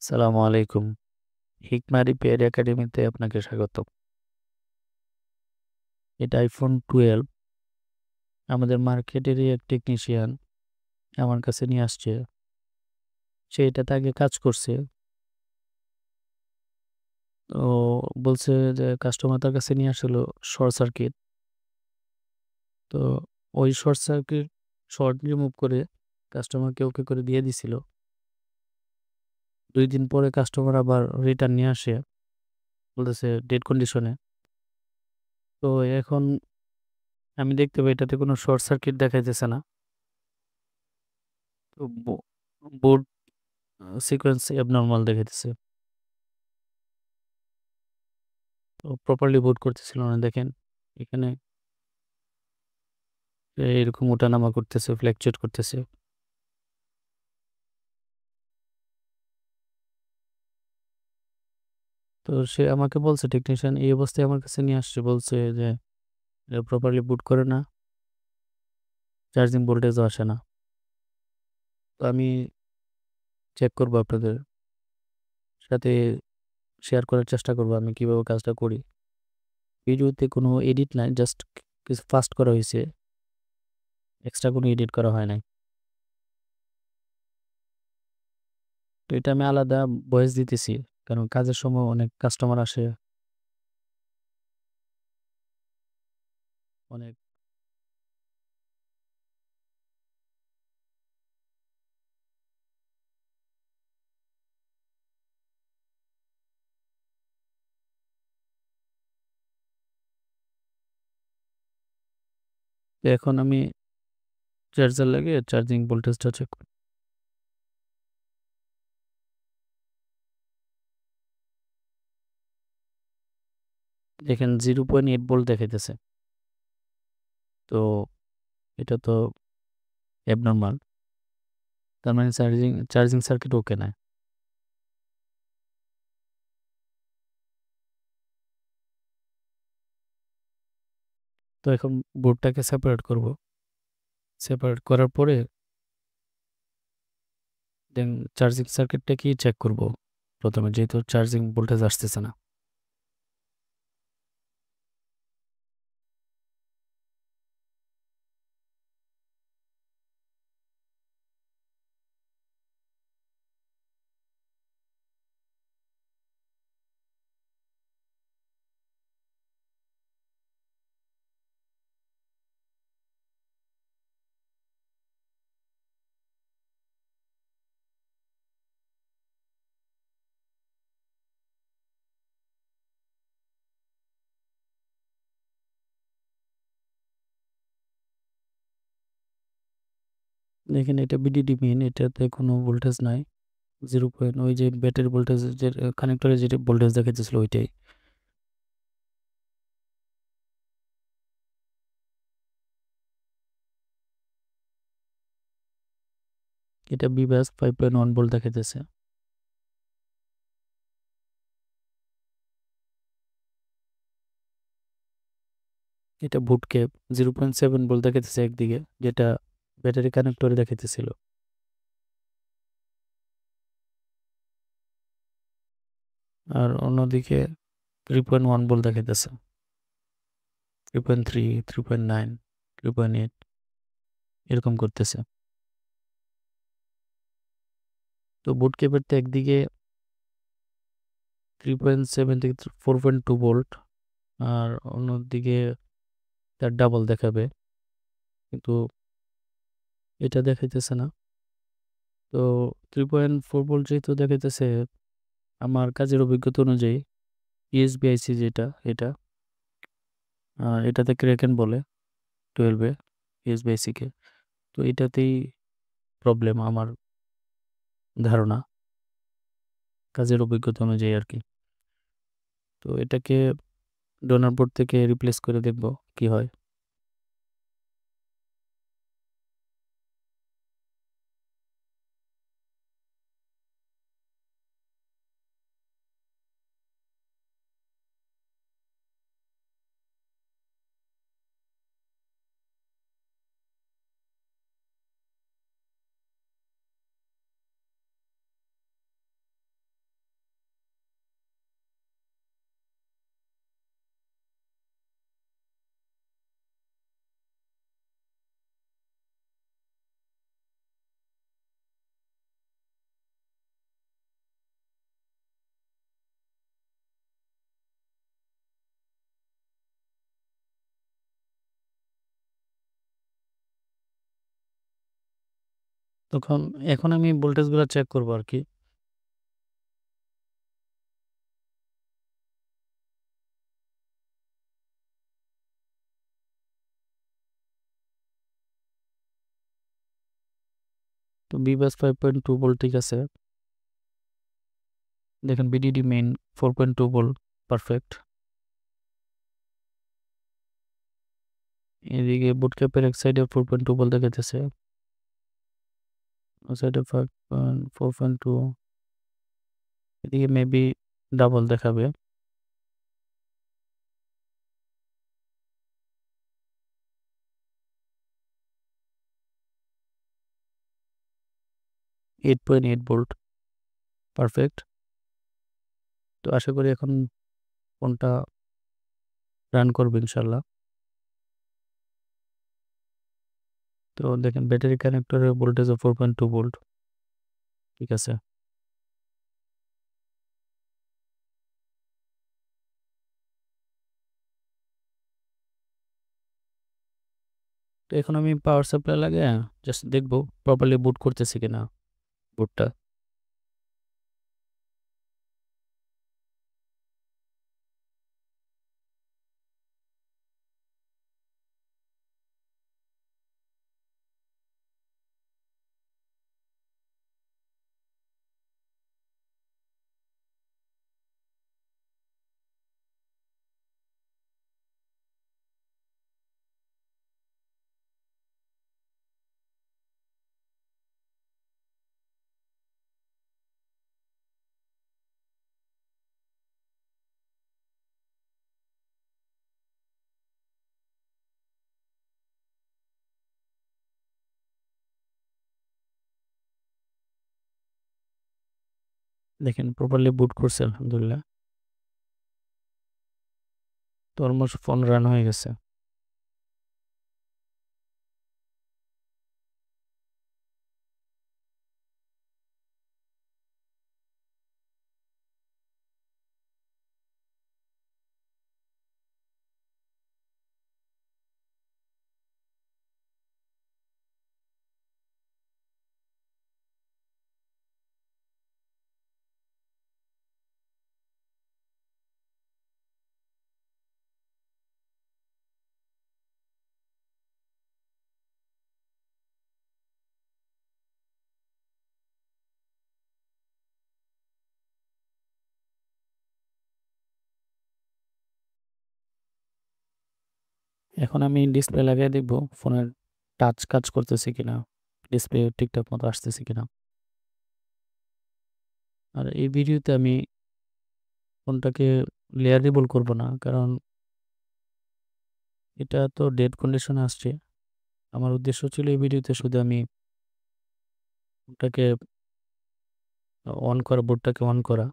সালামু আলাইকুম। হিকমা রিপেয়ার একাডেমিতে আপনাকে স্বাগত। এটা আইফোন 12 আমাদের মার্কেটেরই এক টেকনিশিয়ান আমার কাছে নিয়ে আসছে। সে এটাতে আগে কাজ করছে। তো বলছে যে কাস্টমার তার কাছে নিয়ে আসলো শর্ট সার্কিট। তো ওই শর্ট রিমুভ করে কাস্টমারকে ওকে করে দিয়ে দিছিল। 2 দিন পরে কাস্টমার আবার রিটার্ন নিয়ে আসে, বলতেছে ডেড কন্ডিশনে। তো এখন আমি দেখতে পাই এটাতে কোনো শর্ট সার্কিট দেখাইতেছে না। তো বোর্ড সিকোয়েন্স অ্যাবনর্মাল দেখাইতেছে। তো প্রপারলি বুট করতেছিল না, দেখেন এখানে এরকম ওঠানামা করতেছে, ফ্ল্যাকচুয়েট করতেছে। তো সে আমাকে বলছে, টেকনিশিয়ান এই অবস্থায় আমার কাছে নিয়ে আসছে, বলছে যে প্রপারলি বুট করে না, চার্জিং ভোল্টেজও আসে না। তো আমি চেক করবো, আপনাদের সাথে শেয়ার করার চেষ্টা করবো আমি কিভাবে কাজটা করি। ভিডিওতে কোনো এডিট নাই, জাস্ট কিছু ফাস্ট করা হয়েছে, এক্সট্রা কোনো এডিট করা হয় নাই। তো এটা আমি আলাদা ভয়েস দিতেছি, কারণ কাজের সময় অনেক কাস্টমার আসে, অনেক। তো এখন আমি চার্জার লাগিয়ে চার্জিং ভোল্টেজটা চেক করি। দেখেন 0.8 ভোল্ট দেখাইতেছে। তো এটা তো অ্যাবনর্মাল, তার মানে চার্জিং সার্কিট ওকে না। তো এখন বোর্ডটাকে সেপারেট করব। সেপারেট করার পরে দেন চার্জিং সার্কিটটা কি চেক করব প্রথমে, যেহেতু চার্জিং ভোল্টেজ আসতেছে না। দেখেন এটা বিডিডি পিন, এটাতে কোনো ভোল্টেজ নাই। 0. ওই যে ব্যাটারি ভোল্টেজ, যে কানেক্টরে যেটা ভোল্টেজ দেখাচ্ছিল ওইটাই। এটা বিবাস 5.1 ভোল্ট দেখাইতেছে। এটা বুট ক্যাপ 0.7 ভোল্ট দেখাইতেছে একদিকে, যেটা ব্যাটারি কানেক্টরে দেখাইতেছিল। আর অন্যদিকে 3.1 ভোল্ট দেখাইতেছে, 3.3, 3.9, 3.8 এরকম করতেছে। তো বুট ক্যাপের তো একদিকে 3.7 থেকে 4.2 ভোল্ট, আর অন্যদিকে তার ডাবল দেখাবে, কিন্তু এটা দেখাইতেছে না। তো 3.4 ভোল্ট যেহেতু দেখাইতেছে, আমার কাজের অভিজ্ঞতা অনুযায়ী ইএসবিআইসি যেটা, এটা এটাতে ক্রেকেন বলে 12-এ ইএসবিআইসি কে। তো এটাতেই প্রবলেম আমার ধারণা, কাজের অভিজ্ঞতা অনুযায়ী আর কি। তো এটাকে ডোনার বোর্ড থেকে রিপ্লেস করে দেখব কি হয়। এখন আমি ভোল্টেজগুলো চেক করব আর কি। তো বিবাস 5.2 ভোল্ট ঠিক আছে। দেখেন বিডিডি মেইন 4.2 ভোল্ট পারফেক্ট। এদিকে বুট ক্যাপের এক সাইডে 4.2 ভোল্ট দেখাইতেছে, ও সাইডে 4.2, এদিকে মেবি ডাবল দেখাবে। Eight 8.8 volt perfect. তো আশা করি এখন ফোনটা রান করবে ইনশাল্লাহ। তো দেখেন ব্যাটারি কানেক্টরের ভোল্টেজ 4.2 ভোল্ট ঠিক আছে। তো এখন আমি পাওয়ার সাপ্লাই লাগে জাস্ট দেখবো প্রপারলি বুট করতেছি কিনা বুটটা। দেখেন প্রপারলি বুট করছে আলহামদুলিল্লাহ। তো অলমোস্ট ফোন রান হয়ে গেছে। এখন আমি ডিসপ্লে লাগিয়ে দেখবো ফোনের টাচ কাজ করতেছে কিনা, ডিসপ্লে ঠিকঠাক মতো আসতেছে কিনা। আর এই ভিডিওতে আমি ফোনটাকে লেয়ারেবল করব না, কারণ এটা তো ডেড কন্ডিশনে আসছে। আমার উদ্দেশ্য ছিল এই ভিডিওতে শুধু আমি ফোনটাকে অন করা, বোর্ডটাকে অন করা।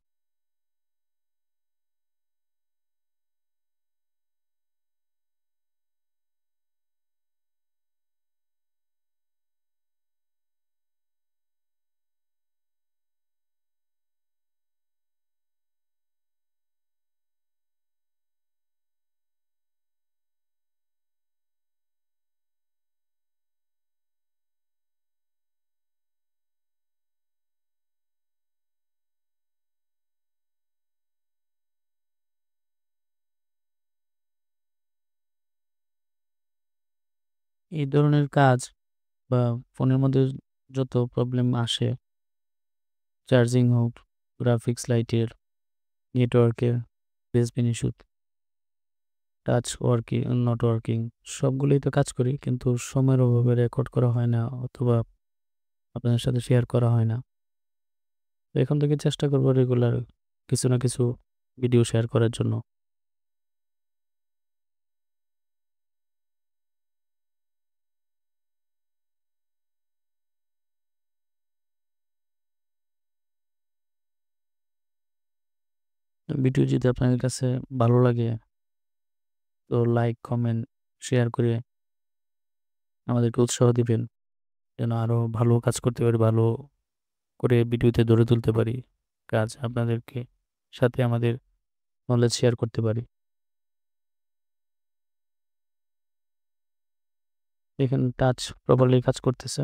এই ধরনের কাজ বা ফোনের মধ্যে যত প্রবলেম আসে, চার্জিং হোক, গ্রাফিক্স লাইটের, নেটওয়ার্কের, বেসবিন issue, touch working not working, সবগুলোই তো কাজ করি, কিন্তু সময়ের অভাবে রেকর্ড করা হয় না অথবা আপনাদের সাথে শেয়ার করা হয় না। তো এখন থেকে চেষ্টা করবো রেগুলার কিছু না কিছু ভিডিও শেয়ার করার জন্য। ভিডিও যদি আপনাদের কাছে ভালো লাগে তো লাইক, কমেন্ট, শেয়ার করে আমাদেরকে উৎসাহ দিবেন, যেন আরো ভালো কাজ করতে পারি, ভালো করে ভিডিওতে ধরে তুলতে পারি কাজ, আপনাদেরকে সাথে আমাদের নলেজ শেয়ার করতে পারি। এখানে টাচ প্রপারলি কাজ করতেছে।